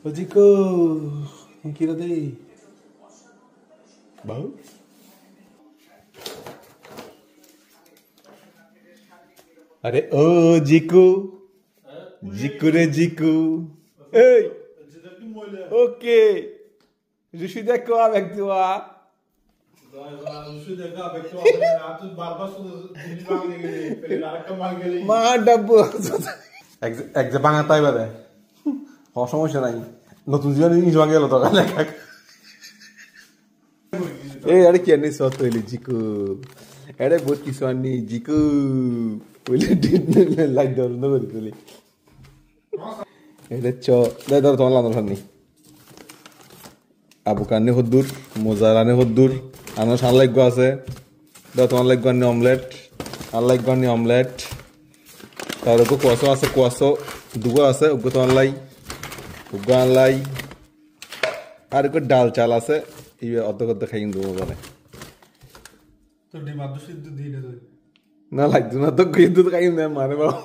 Ô, Dico, não queira daí. Bom? अरे ओ जिकू जिकू रे जिकू ei ok je suis d'accord avec toi মা ডাব্বু এক যে বাঙা তাই বাদে সমস্যা নাই নতুন জীবন ইংলিশ ভাগে গেল তো এই আরে কি আনি সত হইলি জিকু আরে বহুত কিছু আনি জিকু লাইট ধর না করে তুলি এটা চ দাই ধর তোমার লান্দন সামনে আবু কানে হদ্দুর মোজারানে হদ্দুর আনো সার লাগব আছে দাও তোমার লাগব আনি অমলেট আর লাগব আনি অমলেট তার উপর কুয়াশো আছে কুয়াশো দুগো আছে ওগো তোমার লাই ওগো আনলাই আর একটু ডাল চাল আছে এই অর্ধ অর্ধ খাই দেবো বলে তোর ডিম আদু সিদ্ধ দিয়ে না লাগতো না তো কিন্তু খাই না মানে বাবা